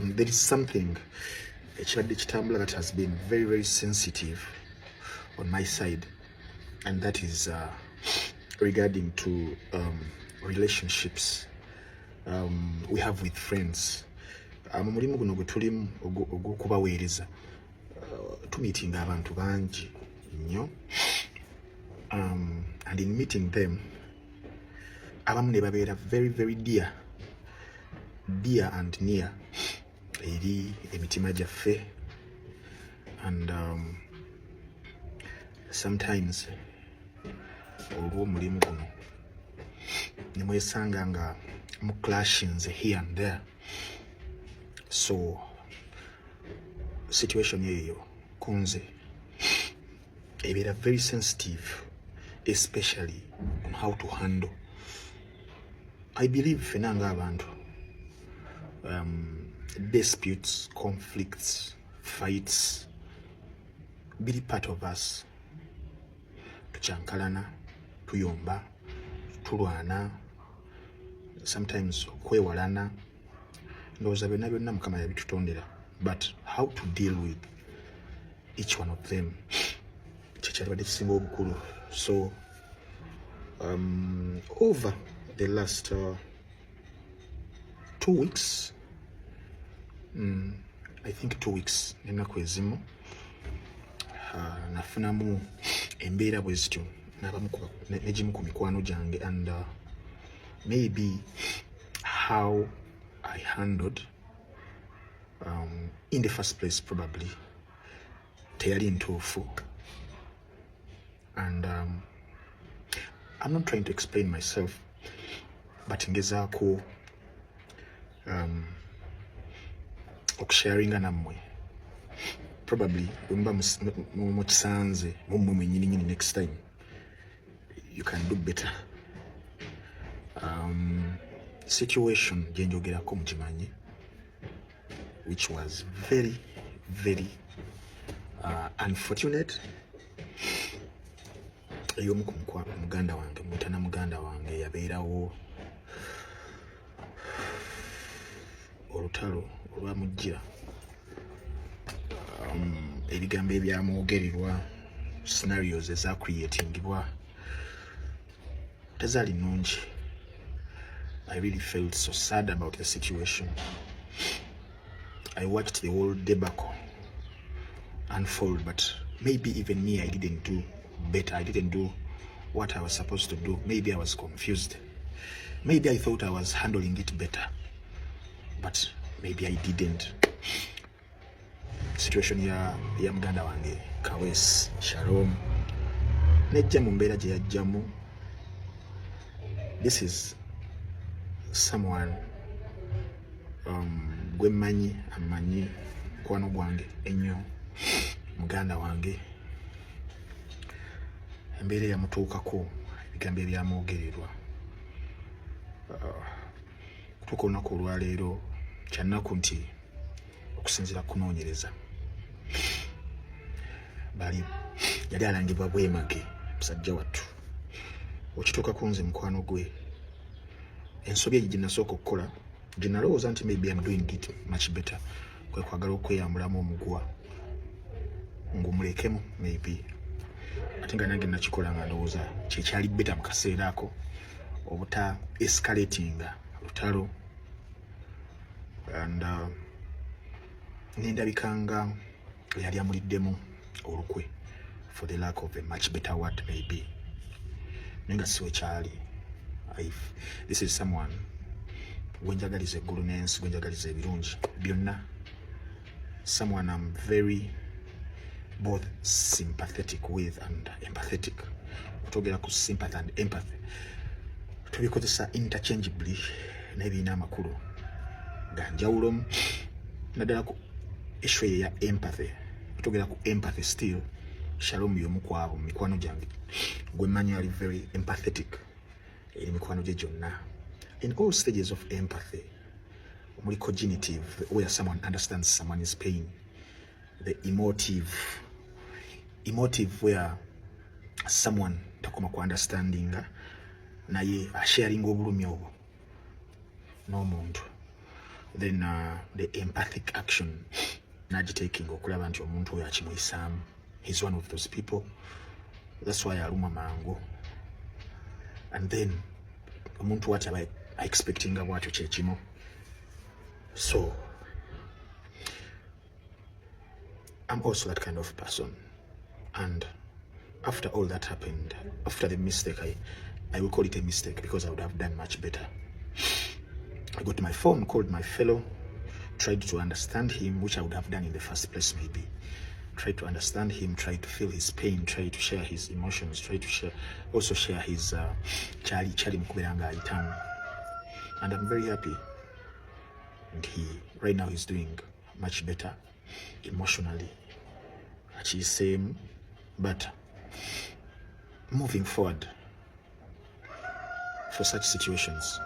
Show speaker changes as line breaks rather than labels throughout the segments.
there is something that has been very, very sensitive on my side, and that is regarding to relationships we have with friends. Mulimu guno gwe tulimu ogw'okubaweereza tumeetinga abantu bangi nnyo, and in meeting them abamu ne babeera very, very dear and near eri emitima gyaffe, and sometimes olw'omulimu guno ne mwesanga nga mu clashings here and there. So situation eyo kunze ebeera very sensitive, especially on how to handle. I believe fena nga abantu disputes, conflicts, fights biri part of us. Tuchankalana, tuyomba, tulwana, sometimes kwewalana, ndowooza byonna byonna Mukama yabitutondera, but how to deal with each one of them kyekyalibadde kisinga obukulu. So over the last 2 weeks, I think 2 weeks n'ennaku ezimu nafunamu embeera bwe zityo n'egimu ku mikwano gyange, and maybe how I handled in the first place probably teyali ntuufu, and I'm not trying to explain myself, but ngezaako okusharinga nammwe probably bwemuba mukisanze mummwe mwennyini next time you can do better. Situation gye njogerako mukimanyi, which was very, very unfortunate. Ey'omu ku muganda wange, mutana muganda wange yabeerawo olutalo olwamujjira, ebigambo ebyamwogererwa, scenarios ezakreatingibwa tezaali nnungi. I really felt so sad about the situation. I watched the whole debacle unfold, but maybe even me, I didn't do better. I didn't do what I was supposed to do. Maybe I was confused. Maybe I thought I was handling it better, but maybe I didn't. Situation ya muganda wange Kawes Shalom nejja mu mbeera gye yajjamu. This is someone gwe mmanyi, amanyi mukwano gwange ennyo, muganda wange. Embeera yamutuukako, ebigambo ebyamwogererwa. Kutuuka olunaku olwaleero kyannaku nti okusinziira kunoonyereza yali alangibwa bwemage musajja wattu. Okituuka kunze mukwano gwe, ensobi egyo gye nasooka okukola, gye nalowooza nti maybe I'm doing it much better, kwe kwagala okweyambulamu omugwa ng'omulekemu maybe, ate nga nange nakikola nga ndowooza kyekyali better mu kaseera ako, obuta escalatinga lutalo, and nendabika nga yali amuliddemu olukwe for the lack of a much better word maybe. Nenga siwe kyali. This is someone gwenjagaliza eggulu n'ensi, gwenjagaliza ebirungi byonna, someone I'm very both sympathetic with and empathetic. Otogera ku sympathy and empathy tubikozesa interchangeably n'ebiina amakulu ga njawulo, naddala ku issue ya empathy. Otogera ku empathy still Shalom y'omu ku abo mikwano gyange gwe mmanyi ali very empathetic eri mikwano gye gyonna. In all stages of empathy, omuli cognitive, where someone understands someone's pain, the emotive where someone takoma ku understanding naye asharinga obulumi obwo n'omuntu, then the empathic action nagitaking okulaba nti omuntu oyo akimuyisaamu. He's one of those people. That's why aluma mango. And then omuntu what aba expecting bwatyo kyekimu. So I'm also that kind of person. And after all that happened, after the mistake, I will call it a mistake because I would have done much better. I got my phone, called my fellow, tried to understand him, which I would have done in the first place maybe. Tried to understand him, tried to feel his pain, tried to share his emotions, tried to share his Charlie Mkuberanga Itam. And I'm very happy. And right now he's doing much better emotionally. She's same, but moving forward, for such situations,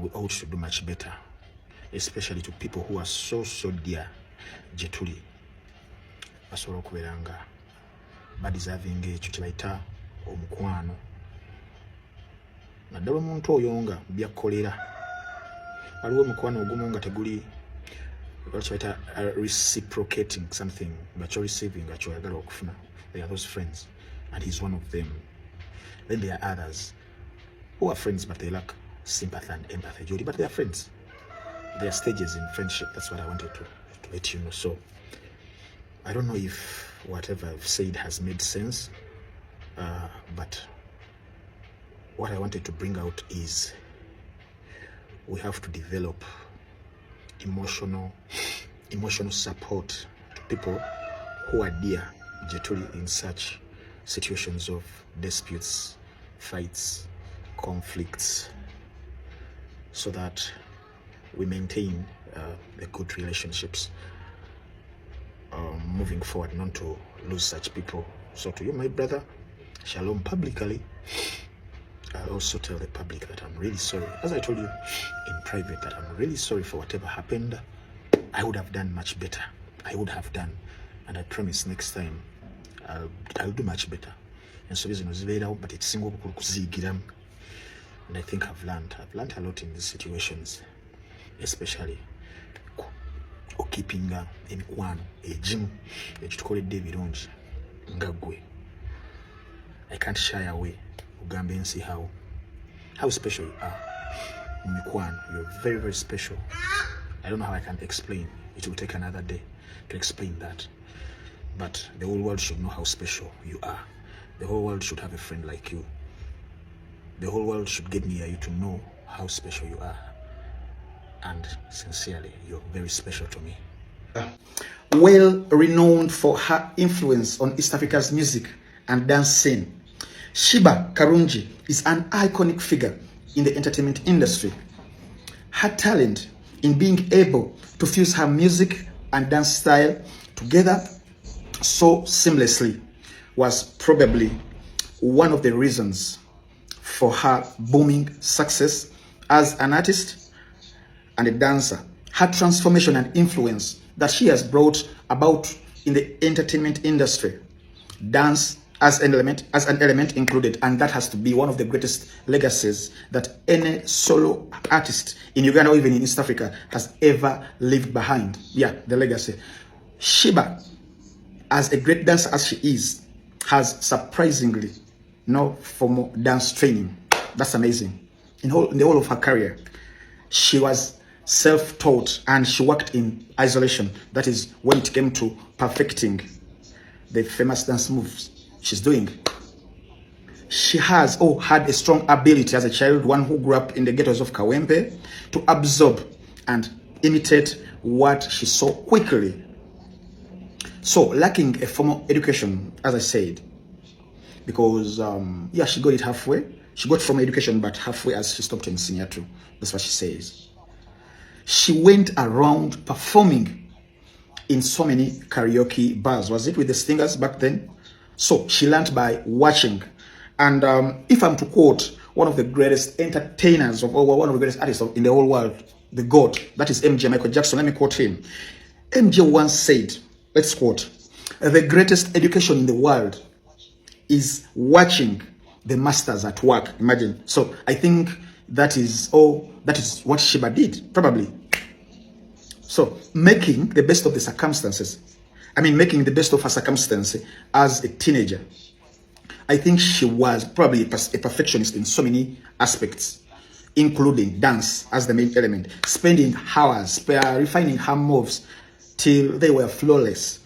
we ought to do much better, especially to people who are so dear. Jetuli basobola okubeera nga badeserving ekyo kyebayita omukwano. Naddala omuntu oyo nga byakkolera waliwo omukwano ogumu nga teguli kyebayita reciprocating something nga kyo receiving nga kyoyagala okufuna. They are those friends, and he's one of them. Then there are others who are friends but they lack sympathy and empathy, but they are friends. There are stages in friendship. That's what I wanted to let you know. So I don't know if whatever I've said has made sense, but what I wanted to bring out is we have to develop emotional support to people who are dear Jetuli in such situations of disputes, fights, conflicts, so that we maintain the good relationships moving forward, not to lose such people. So to you, my brother, Shalom publicly. I'll also tell the public that I'm really sorry. As I told you in private, that I'm really sorry for whatever happened. I would have done much better. I would have done. And I promise next time I'll do much better. And so but it's single. And I think I've learned a lot in these situations, especially keeping emikwano egimu ekitukoledde ebirungi nga ggwe. I can't shy away ugambe ensi how special you are. Mikwano, you're very, very special. I don't know how I can explain. It will take another day to explain that. But the whole world should know how special you are. The whole world should have a friend like you. The whole world should get near you to know how special you are. And sincerely, you're very special to me. Well renowned for her influence on East Africa's music and dance scene, Sheebah Karungi is an iconic figure in the entertainment industry. Her talent in being able to fuse her music and dance style together so seamlessly was probably one of the reasons for her booming success as an artist and a dancer. Her transformation and influence that she has brought about in the entertainment industry, dance as an element included, and that has to be one of the greatest legacies that any solo artist in Uganda or even in East Africa has ever left behind. Yeah, the legacy. Sheebah, as a great dancer as she is, has surprisingly no formal dance training. That's amazing. In the whole of her career, she was self-taught and she worked in isolation. That is when it came to perfecting the famous dance moves she's doing. She has had a strong ability as a child, one who grew up in the ghettos of Kawempe, to absorb and imitate what she saw quickly. So lacking a formal education, as I said, because yeah, she got it halfway. She got formal education, but halfway as she stopped in senior two. That's what she says. She went around performing in so many karaoke bars. Was it with the singers back then? So she learned by watching. And if I'm to quote one of the greatest entertainers of all, one of the greatest artists in the whole world, the GOAT, that is MJ, Michael Jackson, let me quote him. MJ once said, let's quote, "The greatest education in the world is watching the masters at work." Imagine. So I think that is what Sheebah did, probably. So making the best of the circumstances. I mean, making the best of her circumstance as a teenager. I think she was probably a perfectionist in so many aspects, including dance as the main element, spending hours refining her moves till they were flawless,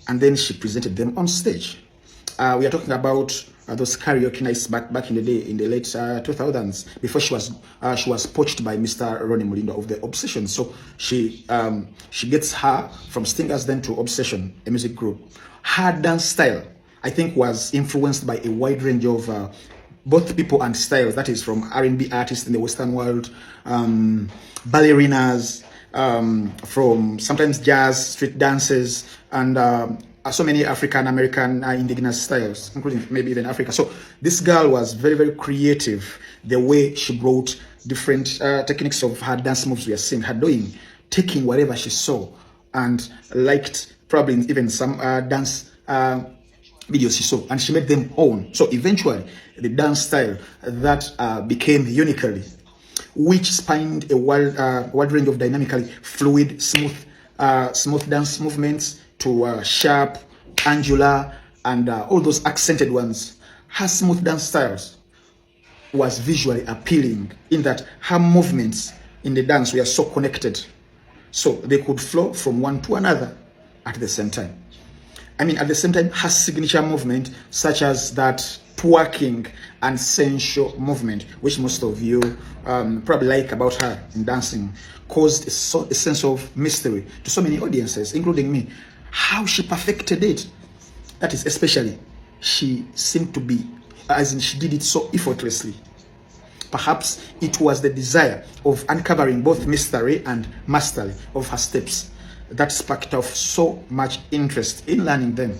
and then she presented them on stage. We are talking about those karaoke nights back in the day, in the late 2000s, before she was poached by Mr. Ronnie Mulindo of the Obsession. So she gets her from Stingers then to Obsession, a music group. Her dance style, I think, was influenced by a wide range of both people and styles. That is, from R&B artists in the Western world, ballerinas, from sometimes jazz, street dances, and so many African American indigenous styles, including maybe even Africa. So this girl was very, very creative. The way she brought different techniques of her dance moves we are seeing her doing, taking whatever she saw and liked, probably even some dance videos she saw, and she made them own. So eventually, the dance style that became uniquely, which spanned a wide range of dynamically fluid, smooth dance movements to sharp, angular, and all those accented ones. Her smooth dance styles was visually appealing in that her movements in the dance were so connected, so they could flow from one to another at the same time. I mean, at the same time, her signature movement, such as that twerking and sensual movement, which most of you probably like about her in dancing, caused a sense of mystery to so many audiences, including me. How she perfected it. That is, especially, she seemed to be, as in she did it so effortlessly. Perhaps it was the desire of uncovering both mystery and mastery of her steps that sparked off so much interest in learning them.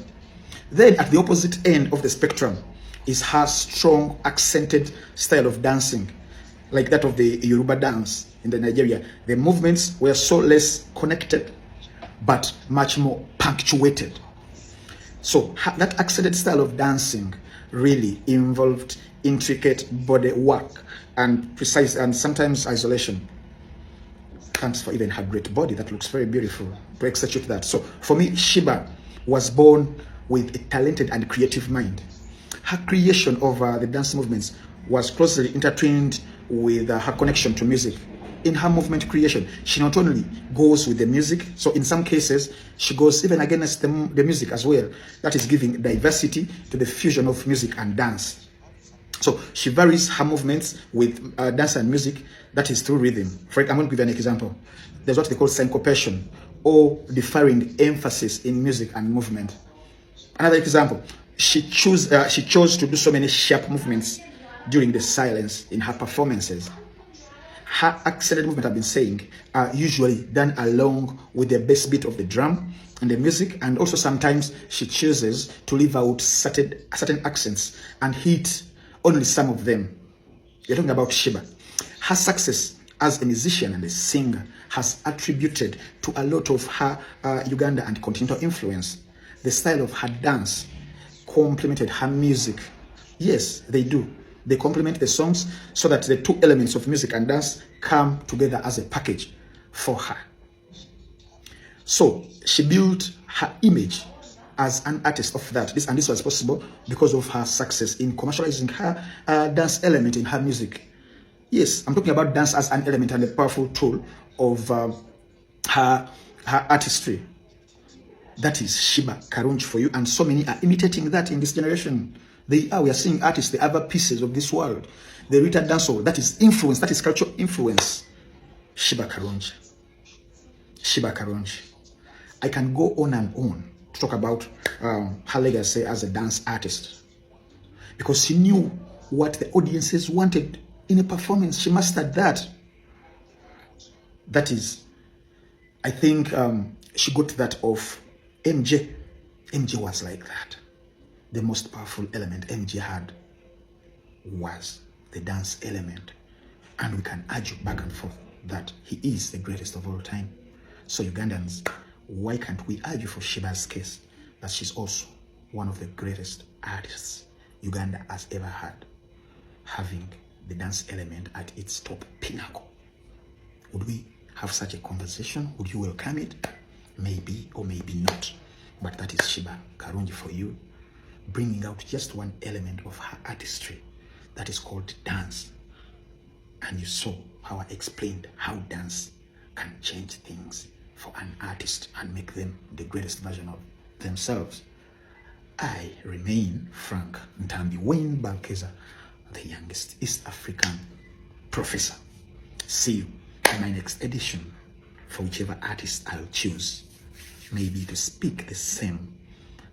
Then at the opposite end of the spectrum is her strong accented style of dancing, like that of the Yoruba dance in the Nigeria. The movements were so less connected, but much more punctuated. So that accented style of dancing really involved intricate body work and precise and sometimes isolation. Thanks for even her great body that looks very beautiful to execute that. So for me, Sheebah was born with a talented and creative mind. Her creation of the dance movements was closely intertwined with her connection to music. In her movement creation, she not only goes with the music, so in some cases, she goes even against the music as well. That is giving diversity to the fusion of music and dance. So she varies her movements with dance and music, that is through rhythm. I'm going to give you an example. There's what they call syncopation, or differing emphasis in music and movement. Another example, she chose to do so many sharp movements during the silence in her performances. Her accented movement, I've been saying, are usually done along with the bass beat of the drum and the music, and also sometimes she chooses to leave out certain accents and hit only some of them. You're talking about Sheebah. Her success as a musician and a singer has attributed to a lot of her Uganda and continental influence. The style of her dance complemented her music. Yes, they do. They complement the songs so that the two elements of music and dance come together as a package for her. So she built her image as an artist of that. This was possible because of her success in commercializing her dance element in her music. Yes, I'm talking about dance as an element and a powerful tool of her artistry. That is Sheebah Karungi for you, and so many are imitating that in this generation. We are seeing artists, the other pieces of this world. The rita dancehall, that is influence, that is cultural influence. Sheebah Karungi. Sheebah Karungi. I can go on and on to talk about her legacy as a dance artist, because she knew what the audiences wanted in a performance. She mastered that. That is, I think she got that of MJ. MJ was like that. The most powerful element MJ had was the dance element. And we can argue back and forth that he is the greatest of all time. So Ugandans, why can't we argue for Sheebah's case that she's also one of the greatest artists Uganda has ever had, having the dance element at its top pinnacle? Would we have such a conversation? Would you welcome it? Maybe or maybe not. But that is Sheebah Karungi for you, bringing out just one element of her artistry that is called dance. And you saw how I explained how dance can change things for an artist and make them the greatest version of themselves. I remain Frank Ntambi Wayne Balkeza, the youngest East African professor. See you in my next edition for whichever artist I'll choose, maybe to speak the same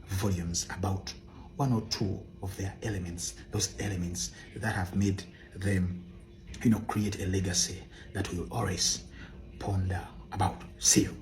volumes about one or two of their elements, those elements that have made them, create a legacy that we'll always ponder about. See you.